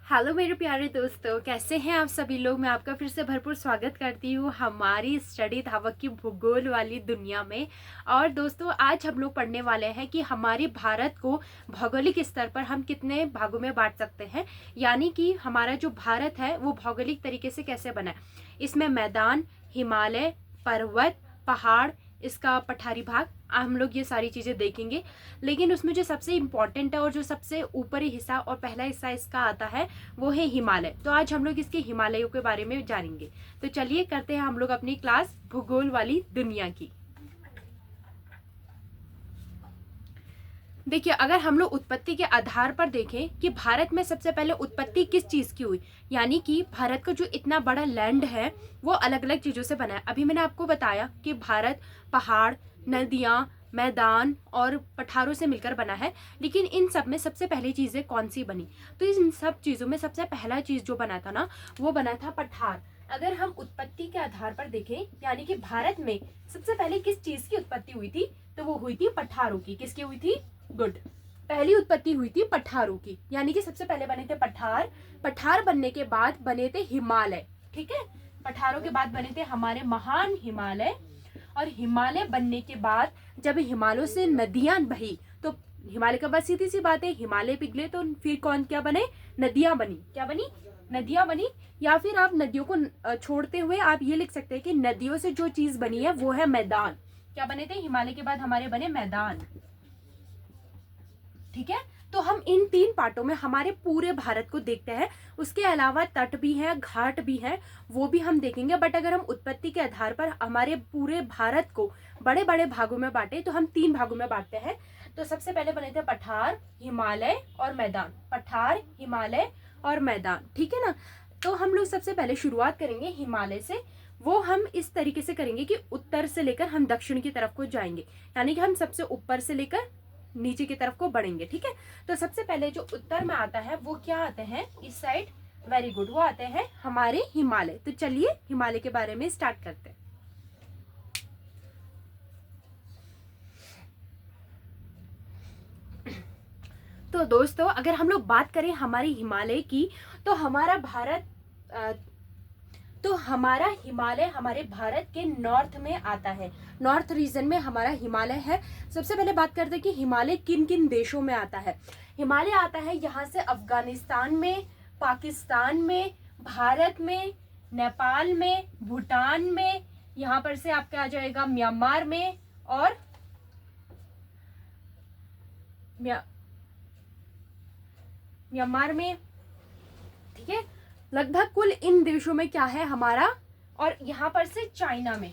Hello मेरे प्यारे दोस्तों, कैसे हैं आप सभी लोग। मैं आपका फिर से भरपूर स्वागत करती हूँ हमारी स्टडी धावक की भूगोल वाली दुनिया में। और दोस्तों, आज हम लोग पढ़ने वाले हैं कि हमारे भारत को भौगोलिक स्तर पर हम कितने भागों में बांट सकते हैं, यानी कि हमारा जो भारत है वो भौगोलिक तरीके से कैसे बना है। इसमें मैदान, हिमालय, पर्वत, पहाड़, इसका पठारी भाग, हम लोग ये सारी चीज़ें देखेंगे। लेकिन उसमें जो सबसे इम्पॉर्टेंट है और जो सबसे ऊपरी हिस्सा और पहला हिस्सा इसका आता है वो है हिमालय। तो आज हम लोग इसके हिमालयों के बारे में जानेंगे। तो चलिए करते हैं हम लोग अपनी क्लास भूगोल वाली दुनिया की। देखिए, अगर हम लोग उत्पत्ति के आधार पर देखें कि भारत में सबसे पहले उत्पत्ति किस चीज़ की हुई, यानी कि भारत का जो इतना बड़ा लैंड है वो अलग अलग चीज़ों से बना है। अभी मैंने आपको बताया कि भारत पहाड़, नदियाँ, मैदान और पठारों से मिलकर बना है। लेकिन इन सब में सबसे पहली चीज़ें कौन सी बनी? तो इन सब चीज़ों में सबसे पहला चीज़ जो बना था ना, वो बना था पठार। अगर हम उत्पत्ति के आधार पर देखें, यानी कि भारत में सबसे पहले किस चीज़ की उत्पत्ति हुई थी, तो वो हुई थी पठारों की। किसकी हुई थी? गुड, पहली उत्पत्ति हुई थी पठारों की, यानी कि सबसे पहले बने थे पठार। पठार बनने के बाद बने थे हिमालय। ठीक है, पठारों के बाद बने थे हमारे महान हिमालय। और हिमालय बनने के बाद जब हिमालयों से नदियां बही, तो हिमालय के बाद सीधी सी बात है, हिमालय पिघले तो फिर कौन क्या बने? नदियां बनी। क्या बनी? नदियां बनी। या फिर आप नदियों को छोड़ते हुए आप ये लिख सकते हैं कि नदियों से जो चीज बनी है वो है मैदान। क्या बने थे? हिमालय के बाद हमारे बने मैदान। ठीक है, तो हम इन तीन पार्टों में हमारे पूरे भारत को देखते हैं। उसके अलावा तट भी है, घाट भी है, वो भी हम देखेंगे। बट अगर हम उत्पत्ति के आधार पर हमारे पूरे भारत को बड़े बड़े भागों में बांटे तो हम तीन भागों में बांटते हैं। तो सबसे पहले बने थे पठार, हिमालय और मैदान। पठार, हिमालय और मैदान। ठीक है ना। तो हम लोग सबसे पहले शुरुआत करेंगे हिमालय से। वो हम इस तरीके से करेंगे कि उत्तर से लेकर हम दक्षिण की तरफ को जाएंगे, यानी कि हम सबसे ऊपर से लेकर नीचे की तरफ को बढ़ेंगे। ठीक है, तो सबसे पहले जो उत्तर में आता है वो क्या आते हैं? इस साइड, वेरी गुड, वो आते हैं हमारे हिमालय। तो चलिए हिमालय के बारे में स्टार्ट करते हैं। तो दोस्तों, अगर हम लोग बात करें हमारे हिमालय की, तो हमारा हिमालय हमारे भारत के नॉर्थ में आता है। नॉर्थ रीजन में हमारा हिमालय है। सबसे पहले बात करते हैं कि हिमालय किन किन देशों में आता है। हिमालय आता है यहाँ से अफगानिस्तान में, पाकिस्तान में, भारत में, नेपाल में, भूटान में, यहाँ पर से आपका आ जाएगा म्यांमार में और म्यांमार में। ठीक है, लगभग कुल इन देशों में क्या है हमारा, और यहाँ पर से चाइना में।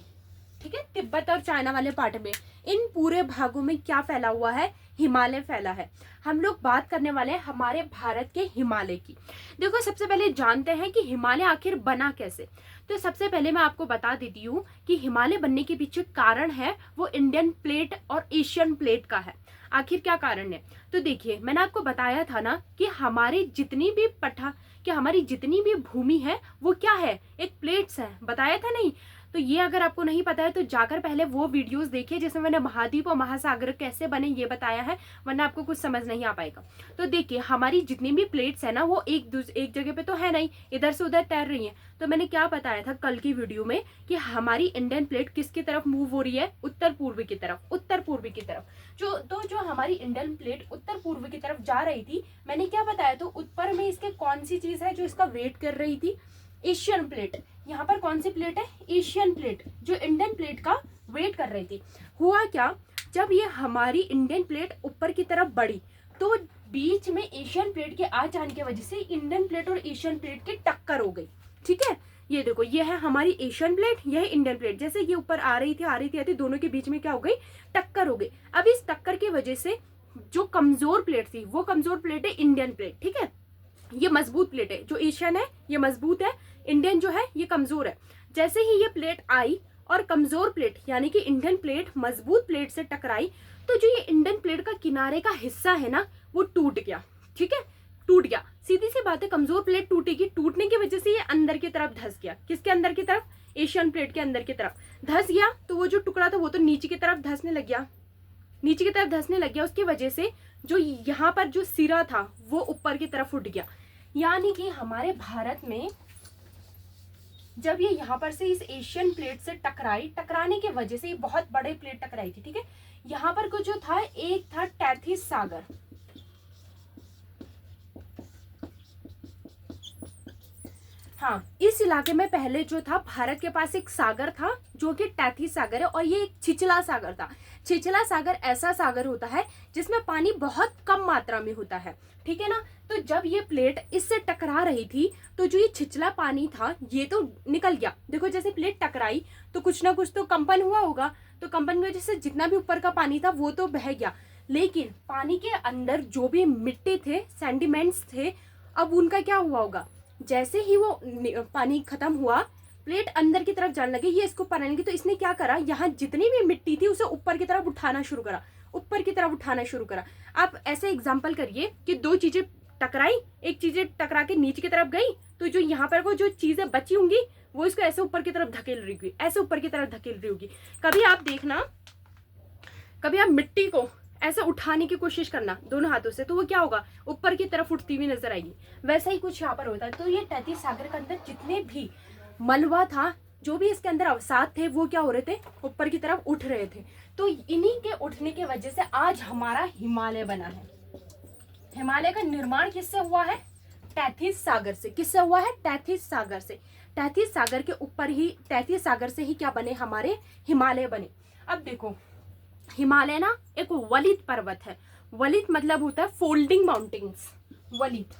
ठीक है, तिब्बत और चाइना वाले पार्ट में, इन पूरे भागों में क्या फैला हुआ है? हिमालय फैला है। हम लोग बात करने वाले हैं हमारे भारत के हिमालय की। देखो, सबसे पहले जानते हैं कि हिमालय आखिर बना कैसे। तो सबसे पहले मैं आपको बता देती हूँ कि हिमालय बनने के पीछे कारण है वो इंडियन प्लेट और एशियन प्लेट का है। आखिर क्या कारण है? तो देखिए, मैंने आपको बताया था ना कि हमारी जितनी भी भूमि है वो क्या है? एक प्लेट्स है। बताया था नहीं? तो ये अगर आपको नहीं पता है तो जाकर पहले वो वीडियोस देखिए जिसमें मैंने महाद्वीप और महासागर कैसे बने ये बताया है, वरना आपको कुछ समझ नहीं आ पाएगा। तो देखिए, हमारी जितनी भी प्लेट्स है ना वो एक जगह पे तो है नहीं, इधर से उधर तैर रही है। तो मैंने क्या बताया था कल की वीडियो में कि हमारी इंडियन प्लेट किसकी तरफ मूव हो रही है? उत्तर पूर्व की तरफ। उत्तर पूर्व की तरफ जो हमारी इंडियन प्लेट उत्तर पूर्व की तरफ जा रही थी, मैंने क्या बताया? तो ऊपर में इसके कौन सी चीज है जो इसका वेट कर रही थी? Asian plate. यहाँ पर कौन सी प्लेट है? एशियन प्लेट, जो इंडियन प्लेट का वेट कर रही थी। हुआ क्या, जब ये हमारी इंडियन प्लेट ऊपर की तरफ बढ़ी तो बीच में एशियन प्लेट के आ जाने की वजह से इंडियन प्लेट और एशियन प्लेट की टक्कर हो गई। ठीक है, ये देखो, ये है हमारी एशियन प्लेट, यह है इंडियन प्लेट। जैसे ये ऊपर आ रही थी, दोनों के बीच में क्या हो गई? टक्कर हो गई। अब इस टक्कर की वजह से जो कमजोर प्लेट थी वो कमजोर प्लेट है इंडियन प्लेट। ठीक है, ये मजबूत प्लेट है। जो एशियन है ये मजबूत है, इंडियन जो है ये कमजोर है। जैसे ही ये प्लेट आई और कमजोर प्लेट यानी कि इंडियन प्लेट मजबूत प्लेट से टकराई, तो जो ये इंडियन प्लेट का किनारे का हिस्सा है ना वो टूट गया। ठीक है, टूट गया। सीधी सी बात है, कमजोर प्लेट टूटेगी, टूटने की वजह से ये अंदर की तरफ धंस गया। किसके अंदर की तरफ? एशियन प्लेट के अंदर की तरफ धंस गया। तो वो जो टुकड़ा था वो तो नीचे की तरफ धंसने लग गया, नीचे की तरफ धंसने लग गया। उसकी वजह से जो यहाँ पर जो सिरा था वो ऊपर की तरफ उठ गया। यानी कि हमारे भारत में जब ये यहाँ पर से इस एशियन प्लेट से टकराई, टकराने की वजह से ये बहुत बड़े प्लेट टकराई थी, ठीक है। यहाँ पर कुछ जो था, एक था टैथिस सागर, हाँ, इस इलाके में पहले जो था भारत के पास एक सागर था जो कि टैथिस सागर है, और ये एक छिछला सागर था। छिछला सागर ऐसा सागर होता है जिसमें पानी बहुत कम मात्रा में होता है, ठीक है ना। तो जब ये प्लेट इससे टकरा रही थी तो जो ये छिछला पानी था ये तो निकल गया। देखो जैसे प्लेट टकराई तो कुछ ना कुछ तो कंपन हुआ होगा, तो कंपन की वजह से जितना भी ऊपर का पानी था वो तो बह गया, लेकिन पानी के अंदर जो भी मिट्टी थे, सेंडिमेंट्स थे, अब उनका क्या हुआ होगा। जैसे ही वो पानी खत्म हुआ, प्लेट अंदर की तरफ जाने लगी, ये इसको पकड़ने लगी, तो इसने क्या करा, यहाँ जितनी भी मिट्टी थी उसे ऊपर की तरफ उठाना शुरू करा, ऊपर की तरफ उठाना शुरू करा। आप ऐसे एग्जांपल करिए कि दो चीजें टकराई, एक चीजें टकरा के नीचे की तरफ गई, तो जो यहाँ पर वो जो चीजें बची होंगी वो इसको ऐसे ऊपर की तरफ धकेल रही होगी, ऐसे ऊपर की तरफ धकेल रही होगी। कभी आप देखना, कभी आप मिट्टी को ऐसे उठाने की कोशिश करना दोनों हाथों से, तो वो क्या होगा, ऊपर की तरफ उठती हुई नजर आएगी। वैसा ही कुछ यहाँ पर होता है। तो ये टैथिस सागर के अंदर जितने भी मलबा था, जो भी इसके अंदर अवसाद थे, वो क्या हो रहे थे, ऊपर की तरफ उठ रहे थे। तो इन्हीं के उठने की वजह से आज हमारा हिमालय बना है। हिमालय का निर्माण किससे हुआ है, टैथिस सागर से। किससे हुआ है, टैथिस सागर से। टैथिस सागर के ऊपर ही, टैथिस सागर से ही क्या बने, हमारे हिमालय बने। अब देखो, हिमालय ना एक वलित पर्वत है। वलित मतलब होता है फोल्डिंग माउंटेन्स। वलित,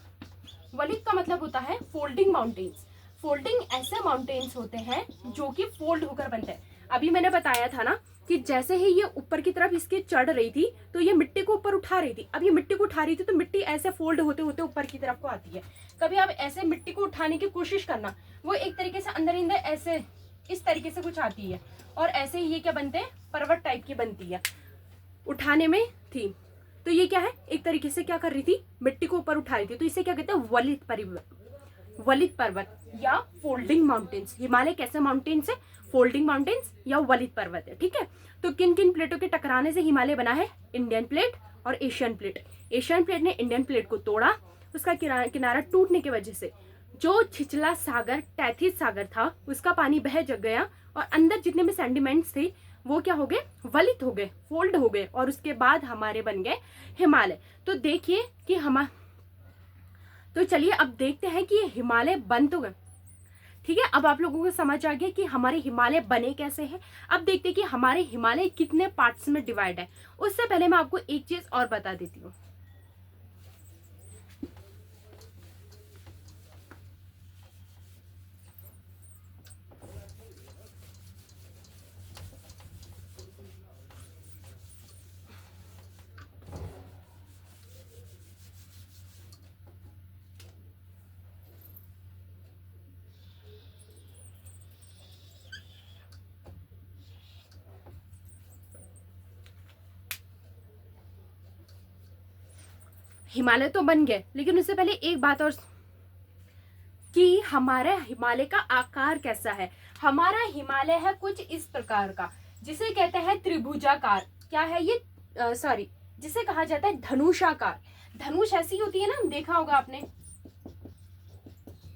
वलित का मतलब होता है फोल्डिंग माउंटेन्स। फोल्डिंग ऐसे माउंटेन्स होते हैं जो कि फोल्ड होकर बनते हैं। अभी मैंने बताया था ना कि जैसे ही ये ऊपर की तरफ इसके चढ़ रही थी तो ये मिट्टी को ऊपर उठा रही थी। अब ये मिट्टी को उठा रही थी तो मिट्टी ऐसे फोल्ड होते होते ऊपर की तरफ को आती है। कभी आप ऐसे मिट्टी को उठाने की कोशिश करना, वो एक तरीके से अंदर अंदर ऐसे इस तरीके से कुछ आती है, और ऐसे ही ये क्या बनते हैं, पर्वत टाइप की बनती है। उठाने में थी तो ये क्या है, एक तरीके से क्या कर रही थी, मिट्टी को ऊपर उठा रही थी। तो इसे क्या कहते हैं, वलित पर्वत या फोल्डिंग माउंटेन्स। हिमालय कैसे माउंटेन्स है, फोल्डिंग माउंटेन्स या वलित पर्वत है, ठीक है। तो किन किन प्लेटों के टकराने से हिमालय बना है, इंडियन प्लेट और एशियन प्लेट। एशियन प्लेट ने इंडियन प्लेट को तोड़ा, उसका किनारा टूटने की वजह से जो छिछला सागर टैथिस सागर था उसका पानी बह जग गया, और अंदर जितने भी सेंडिमेंट्स थे वो क्या हो गए, वलित हो गए, फोल्ड हो गए, और उसके बाद हमारे बन गए हिमालय। तो देखिए कि तो चलिए अब देखते हैं कि हिमालय बन तो गए, ठीक है। अब आप लोगों को समझ आ गया कि हमारे हिमालय बने कैसे हैं। अब देखते हैं कि हमारे हिमालय कितने पार्ट्स में डिवाइड है। उससे पहले मैं आपको एक चीज और बता देती हूँ। हिमालय तो बन गए, लेकिन उससे पहले एक बात और, कि हमारे हिमालय का आकार कैसा है। हमारा हिमालय है कुछ इस प्रकार का, जिसे कहते हैं त्रिभुजाकार। क्या है ये, सॉरी, जिसे कहा जाता है धनुषाकार। धनुष ऐसी होती है ना, देखा होगा आपने,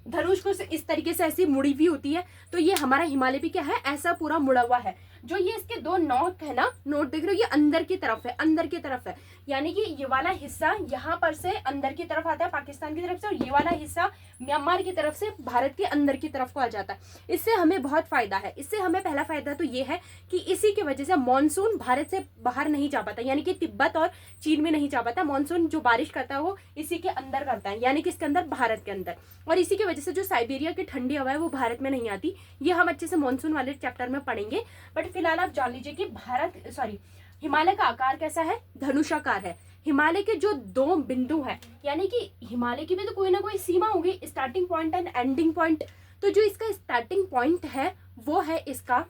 धनुष को इस तरीके से ऐसी मुड़ी हुई होती है। तो ये हमारा हिमालय भी क्या है, ऐसा पूरा मुड़ा हुआ है। जो ये इसके दो नोक है ना, नोट देख रहे हो, ये अंदर की तरफ है, अंदर की तरफ है। यानी कि ये वाला हिस्सा यहाँ पर से अंदर की तरफ आता है पाकिस्तान की तरफ से, और ये वाला हिस्सा म्यांमार की तरफ से भारत के अंदर की तरफ को आ जाता है। इससे हमें बहुत फायदा है। इससे हमें पहला फायदा तो ये है कि इसी की वजह से मानसून भारत से बाहर नहीं जा पाता, यानी कि तिब्बत और चीन में नहीं जा पाता। मानसून जो बारिश करता है वो इसी के अंदर करता है, यानी कि इसके अंदर, भारत के अंदर। और इसी की वजह से जो साइबेरिया की ठंडी हवा है वो भारत में नहीं आती। ये हम अच्छे से मानसून वाले चैप्टर में पढ़ेंगे। बट फिलहाल आप जान लीजिए कि हिमालय का आकार कैसा है, धनुषाकार है। हिमालय के जो दो बिंदु है, यानी कि हिमालय की भी तो कोई ना कोई सीमा होगी, starting point and ending point. तो जो इसका स्टार्टिंग पॉइंट है वो है इसका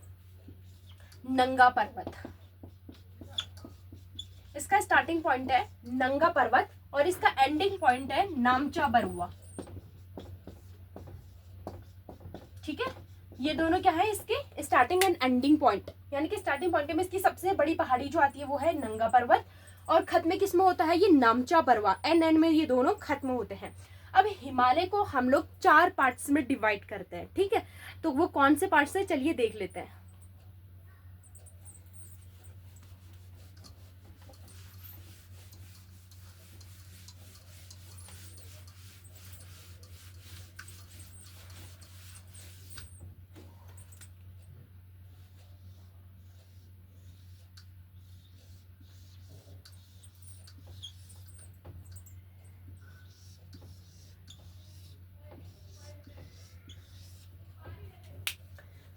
नंगा पर्वत। इसका स्टार्टिंग पॉइंट है नंगा पर्वत, और इसका एंडिंग पॉइंट है नामचा बरुआ, ठीक है। ये दोनों क्या है, इसके स्टार्टिंग एंड एंडिंग पॉइंट। यानी कि स्टार्टिंग पॉइंट में इसकी सबसे बड़ी पहाड़ी जो आती है वो है नंगा पर्वत, और खत्म किस में होता है, ये नामचा बरुआ। एंड में ये दोनों खत्म होते हैं। अब हिमालय को हम लोग 4 पार्ट्स में डिवाइड करते हैं, ठीक है। तो वो कौन से पार्ट्स है, चलिए देख लेते हैं।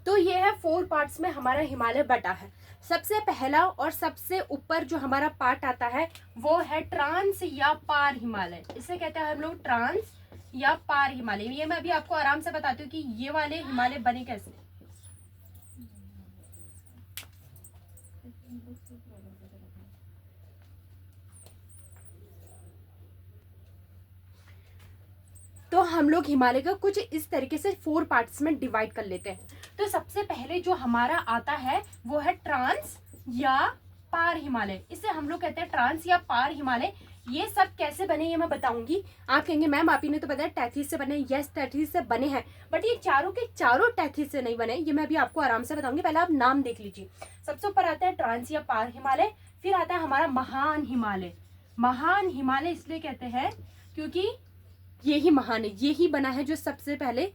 तो ये है 4 पार्ट्स में हमारा हिमालय बटा है। सबसे पहला और सबसे ऊपर जो हमारा पार्ट आता है वो है ट्रांस या पार हिमालय। इसे कहते हैं हम लोग ट्रांस या पार हिमालय। ये मैं अभी आपको आराम से बताती हूँ कि ये वाले हिमालय बने कैसे। तो हम लोग हिमालय का कुछ इस तरीके से 4 पार्ट्स में डिवाइड कर लेते हैं। तो सबसे पहले जो हमारा आता है वो है ट्रांस या पार हिमालय। इसे हम लोग कहते हैं ट्रांस या पार हिमालय। ये सब कैसे बने ये मैं बताऊंगी। आप कहेंगे मैम आप ही ने तो बताया टैथिस से बने। यस, टैथिस से बने हैं, बट ये चारों के चारों टैथिस से नहीं बने। ये मैं अभी आपको आराम से बताऊंगी, पहले आप नाम देख लीजिए। सबसे ऊपर आता है ट्रांस या पार हिमालय, फिर आता है हमारा महान हिमालय। महान हिमालय इसलिए कहते हैं क्योंकि ये ही महान है, ये ही बना है जो सबसे पहले।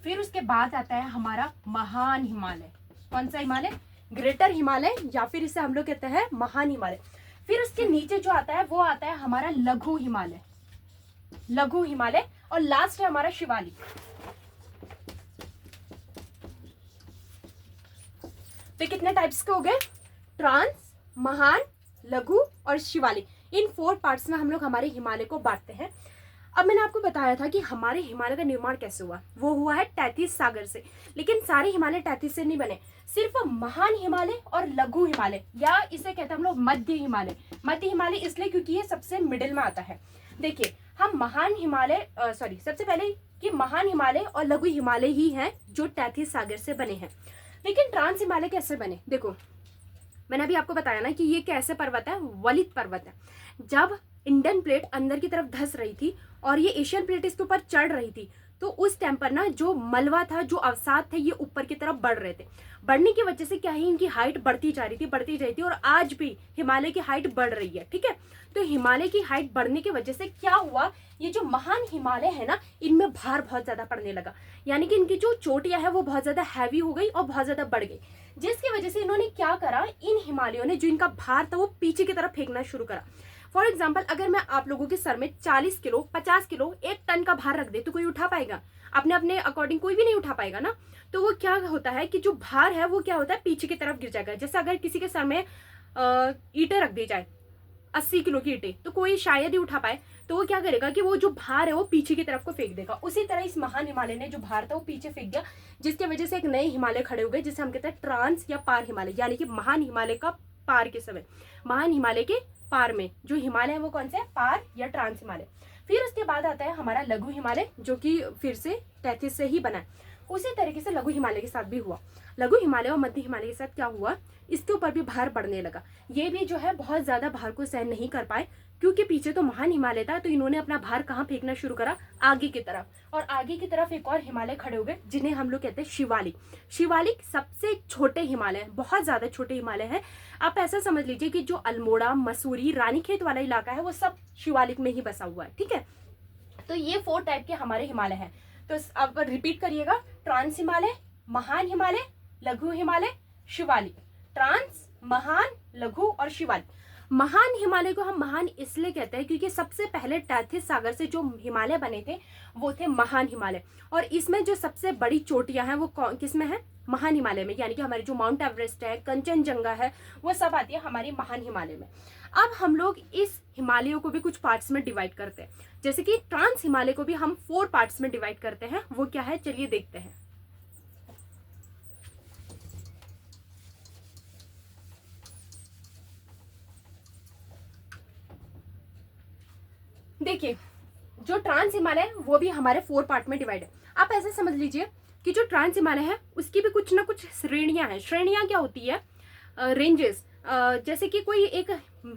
फिर उसके बाद आता है हमारा महान हिमालय। कौन सा हिमालय? ग्रेटर हिमालय, या फिर इसे हम लोग कहते हैं महान हिमालय। फिर उसके नीचे जो आता है वो आता है हमारा लघु हिमालय। लघु हिमालय, और लास्ट है हमारा शिवालिक। तो कितने टाइप्स के हो गए? ट्रांस, महान, लघु और शिवालिक। इन 4 पार्ट्स में हम लोग हमारे हिमालय को बांटते हैं। अब मैंने आपको बताया था कि हमारे हिमालय का निर्माण कैसे हुआ। वो हुआ है तैतीस सागर से, लेकिन सारे हिमालय तैतीस से नहीं बने। सिर्फ महान हिमालय और लघु हिमालय, या इसे कहते हैं हम लोग मध्य हिमालय। मध्य हिमालय इसलिए क्योंकि ये सबसे मिडिल में आता है। देखिए, हम महान हिमालय सबसे पहले कि महान हिमालय और लघु हिमालय ही हैं जो तैतीस सागर से बने हैं। लेकिन ट्रांस हिमालय कैसे बने? देखो, मैंने अभी आपको बताया ना कि ये कैसे पर्वत है, वलित पर्वत है। जब इंडियन प्लेट अंदर की तरफ धंस रही थी और ये एशियन प्लेट इसके ऊपर चढ़ रही थी, तो उस टाइम पर ना जो मलबा था, जो अवसाद थे, ये ऊपर की तरफ बढ़ रहे थे। बढ़ने की वजह से क्या है, इनकी हाइट बढ़ती जा रही थी, और आज भी हिमालय की हाइट बढ़ रही है, ठीक है। तो हिमालय की हाइट बढ़ने की वजह से क्या हुआ, ये जो महान हिमालय है ना, इनमें भार बहुत ज्यादा पड़ने लगा। यानी कि इनकी जो चोटियां है वो बहुत ज्यादा हैवी हो गई और बहुत ज्यादा बढ़ गई, जिसकी वजह से इन्होंने क्या करा, इन हिमालयों ने जो इनका भार था वो पीछे की तरफ फेंकना शुरू करा। फॉर एग्जाम्पल, अगर मैं आप लोगों के सर में 40 किलो, 50 किलो, 1 टन का भार रख दे तो कोई उठा पाएगा? अपने अपने अकॉर्डिंग कोई भी नहीं उठा पाएगा ना। तो वो क्या होता है कि जो भार है वो क्या होता है, पीछे की तरफ गिर जाएगा। जैसे अगर किसी के सर में ईंटें रख दी जाए, 80 किलो की ईंटें, तो कोई शायद ही उठा पाए। तो वो क्या करेगा कि वो जो भार है वो पीछे की तरफ को फेंक देगा। उसी तरह इस महान हिमालय ने जो भार था वो पीछे फेंक दिया, जिसकी वजह से एक नए हिमालय खड़े हो गए, जिसे हम कहते हैं ट्रांस या पार हिमालय। यानी कि महान हिमालय का पार के समय, महान हिमालय के पार में जो हिमालय है वो कौन सा है, पार या ट्रांस हिमालय। फिर उसके बाद आता है हमारा लघु हिमालय, जो कि फिर से 33 से ही बना है। उसी तरीके से लघु हिमालय के साथ भी हुआ। लघु हिमालय और मध्य हिमालय के साथ क्या हुआ, इसके ऊपर भी भार बढ़ने लगा। ये भी जो है बहुत ज्यादा भार को सहन नहीं कर पाए, क्योंकि पीछे तो महान हिमालय था, तो इन्होंने अपना भार कहाँ फेंकना शुरू करा, आगे की तरफ। और आगे की तरफ एक और हिमालय खड़े हो गए, जिन्हें हम लोग कहते हैं शिवालिक। शिवालिक सबसे छोटे हिमालय, बहुत ज्यादा छोटे हिमालय है। आप ऐसा समझ लीजिए कि जो अल्मोड़ा, मसूरी, रानीखेत वाला इलाका है वो सब शिवालिक में ही बसा हुआ है, ठीक है। तो ये 4 टाइप के हमारे हिमालय हैं। तो अब रिपीट करिएगा, ट्रांस हिमालय, महान हिमालय, लघु हिमालय, शिवालिक। ट्रांस, महान, लघु और शिवालिक। महान हिमालय को हम महान इसलिए कहते हैं क्योंकि सबसे पहले तैतीस सागर से जो हिमालय बने थे वो थे महान हिमालय। और इसमें जो सबसे बड़ी चोटियां हैं वो किसमें है, महान हिमालय में। यानी कि हमारे जो माउंट एवरेस्ट है, कंचनजंगा है, वो सब आती है हमारी महान हिमालय में। अब हम लोग इस हिमालयों को भी कुछ पार्ट्स में डिवाइड करते हैं। जैसे कि ट्रांस हिमालय को भी हम 4 पार्ट्स में डिवाइड करते हैं। वो क्या है, चलिए देखते हैं। देखिए, जो ट्रांस हिमालय है वो भी हमारे 4 पार्ट में डिवाइड है। आप ऐसे समझ लीजिए कि जो ट्रांस हिमालय है उसकी भी कुछ ना कुछ श्रेणियां हैं। श्रेणियां क्या होती है? रेंजेस। जैसे कि कोई एक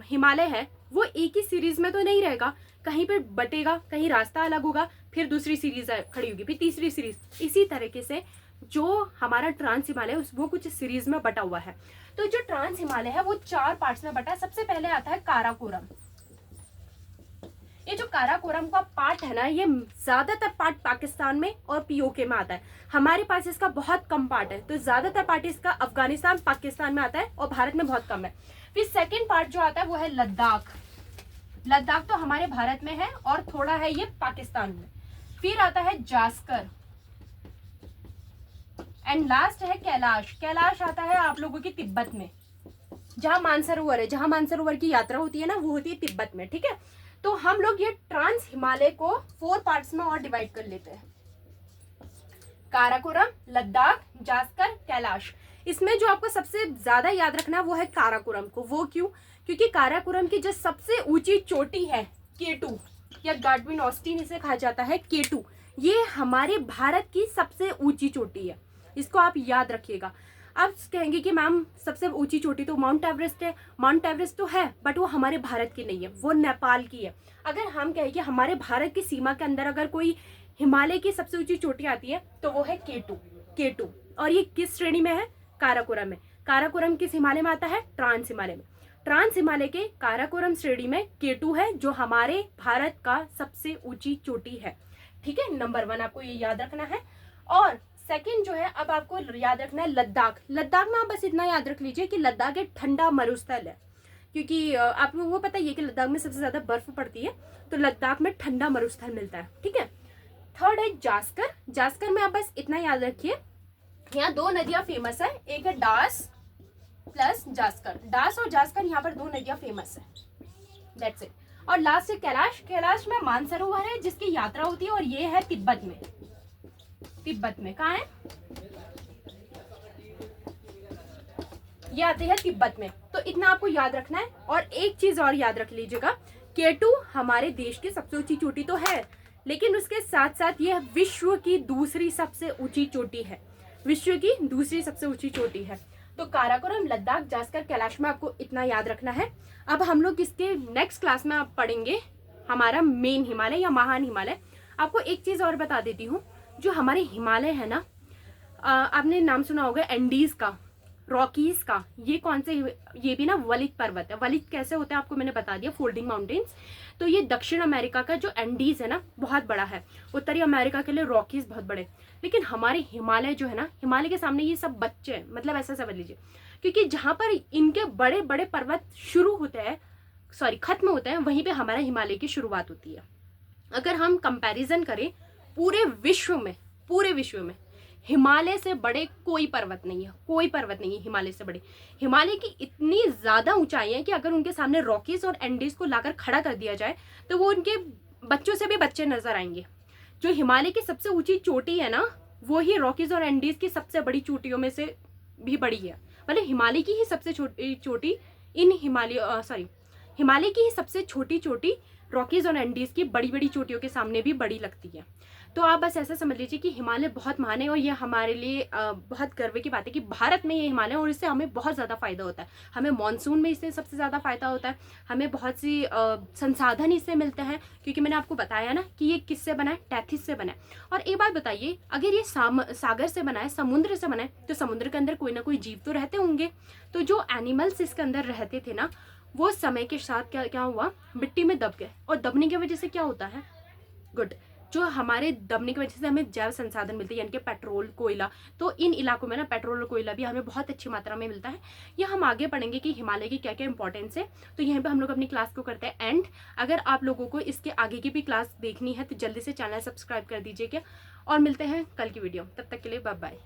हिमालय है, वो एक ही सीरीज में तो नहीं रहेगा, कहीं पे बटेगा, कहीं रास्ता अलग होगा, फिर दूसरी सीरीज खड़ी होगी, फिर तीसरी सीरीज। इसी तरीके से जो हमारा ट्रांस हिमालय वो कुछ सीरीज में बटा हुआ है। तो जो ट्रांस हिमालय है वो 4 पार्ट्स में बटा है। सबसे पहले आता है काराकोरम। ये जो काराकोरम का पार्ट है ना, ये ज्यादातर पार्ट पाकिस्तान में और पीओके में आता है। हमारे पास इसका बहुत कम पार्ट है, तो ज्यादातर पार्ट इसका अफगानिस्तान, पाकिस्तान में आता है और भारत में बहुत कम है। फिर सेकंड पार्ट जो आता है वो है लद्दाख। लद्दाख तो हमारे भारत में है और थोड़ा है ये पाकिस्तान में। फिर आता है जास्कर एंड लास्ट है कैलाश। कैलाश आता है आप लोगों की तिब्बत में, जहां मानसरोवर है, जहां मानसरोवर की यात्रा होती है ना, वो होती है तिब्बत में। ठीक है, तो हम लोग ये ट्रांस हिमालय को 4 पार्ट्स में और डिवाइड कर लेते हैं। काराकोरम, लद्दाख, जास्कर, कैलाश। इसमें जो आपको सबसे ज्यादा याद रखना है वो है काराकोरम को। वो क्यों? क्योंकि काराकोरम की जो सबसे ऊंची चोटी है K2 या गाडविन ऑस्टिन इसे कहा जाता है K2, ये हमारे भारत की सबसे ऊंची चोटी है। इसको आप याद रखिएगा। आप कहेंगे कि मैम सबसे ऊंची चोटी तो माउंट एवरेस्ट है। माउंट एवरेस्ट तो है, बट वो हमारे भारत की नहीं है, वो नेपाल की है। अगर हम कहें कि हमारे भारत की सीमा के अंदर अगर कोई हिमालय की सबसे ऊंची चोटी आती है तो वो है K2। और ये किस श्रेणी में है? काराकोरम में। काराकोरम किस हिमालय में आता है? ट्रांस हिमालय में। ट्रांस हिमालय के काराकोरम श्रेणी में K2 है, जो हमारे भारत का सबसे ऊंची चोटी है। ठीक है, नंबर 1 आपको ये याद रखना है। और सेकंड जो है, अब आपको याद रखना है लद्दाख। लद्दाख में आप बस इतना याद रख लीजिए कि लद्दाख एक ठंडा मरुस्थल है, क्योंकि आप लोगों को पता ही है कि लद्दाख में सबसे ज्यादा बर्फ पड़ती है, तो लद्दाख में ठंडा मरुस्थल मिलता है। ठीक है, थर्ड है जास्कर। जास्कर में आप बस इतना याद रखिए, यहाँ 2 नदियां फेमस है, एक है डास प्लस जास्कर। डास और जास्कर यहाँ पर 2 नदियां फेमस है, दैट्स इट। और लास्ट है कैलाश। कैलाश में मानसरोवर है जिसकी यात्रा होती है, और ये है तिब्बत में। तिब्बत में कहाँ है? ये आते हैं तिब्बत में। तो इतना आपको याद रखना है। और एक चीज और याद रख लीजिएगा, K2 हमारे देश की सबसे ऊंची चोटी तो है, लेकिन उसके साथ साथ ये विश्व की दूसरी सबसे ऊंची चोटी है। विश्व की दूसरी सबसे ऊंची चोटी है। तो काराकोरम, लद्दाख, जास्कर, कैलाश में आपको इतना याद रखना है। अब हम लोग इसके नेक्स्ट क्लास में आप पढ़ेंगे हमारा मेन हिमालय या महान हिमालय। आपको एक चीज और बता देती हूँ, जो हमारे हिमालय है ना, आपने नाम सुना होगा एंडीज का, रॉकीज का। ये कौन से? ये भी ना वलित पर्वत है। वलित कैसे होता है आपको मैंने बता दिया, फोल्डिंग माउंटेन्स। तो ये दक्षिण अमेरिका का जो एंडीज है ना, बहुत बड़ा है। उत्तरी अमेरिका के लिए रॉकीज बहुत बड़े। लेकिन हमारे हिमालय जो है ना, हिमालय के सामने ये सब बच्चे हैं, मतलब ऐसा समझ लीजिए। क्योंकि जहां पर इनके बड़े बड़े पर्वत शुरू होते हैं, सॉरी खत्म होते हैं, वहीं पे हमारा हिमालय की शुरुआत होती है। अगर हम कंपैरिजन करें पूरे विश्व में हिमालय से बड़े कोई पर्वत नहीं है, कोई पर्वत नहीं है हिमालय से बड़े। हिमालय की इतनी ज्यादा ऊंचाई है कि अगर उनके सामने रॉकीज और एंडीज को लाकर खड़ा कर दिया जाए तो वो उनके बच्चों से भी बच्चे नजर आएंगे। जो हिमालय की सबसे ऊंची चोटी है ना, वो ही रॉकीज और एंडीज की सबसे बड़ी चोटियों में से भी बड़ी है। मतलब हिमालय की ही सबसे छोटी चोटी हिमालय की ही सबसे छोटी चोटी रॉकीज और एंडीज की बड़ी बड़ी चोटियों के सामने भी बड़ी लगती है। तो आप बस ऐसा समझ लीजिए कि हिमालय बहुत महान है, और ये हमारे लिए बहुत गर्व की बात है कि भारत में ये हिमालय है, और इससे हमें बहुत ज़्यादा फायदा होता है। हमें मानसून में इससे सबसे ज़्यादा फायदा होता है, हमें बहुत सी संसाधन इससे मिलते हैं, क्योंकि मैंने आपको बताया ना कि ये किससे बना है? टैथिस से बना है। और एक बात बताइए, अगर ये सागर से बना है, समुद्र से बना है, तो समुद्र के अंदर कोई ना कोई जीव तो रहते होंगे। तो जो एनिमल्स इसके अंदर रहते थे ना, वो समय के साथ क्या हुआ? मिट्टी में दब गए। और दबने की वजह से क्या होता है? जो हमारे दबने की वजह से हमें जैव संसाधन मिलते हैं, यानी कि पेट्रोल, कोयला। तो इन इलाकों में ना पेट्रोल और कोयला भी हमें बहुत अच्छी मात्रा में मिलता है। ये हम आगे पढ़ेंगे कि हिमालय की क्या क्या इंपॉर्टेंस है। तो यहीं पे हम लोग अपनी क्लास को करते हैं एंड। अगर आप लोगों को इसके आगे की भी क्लास देखनी है तो जल्दी से चैनल सब्सक्राइब कर दीजिएगा, और मिलते हैं कल की वीडियो। तब तक के लिए बाय बाय।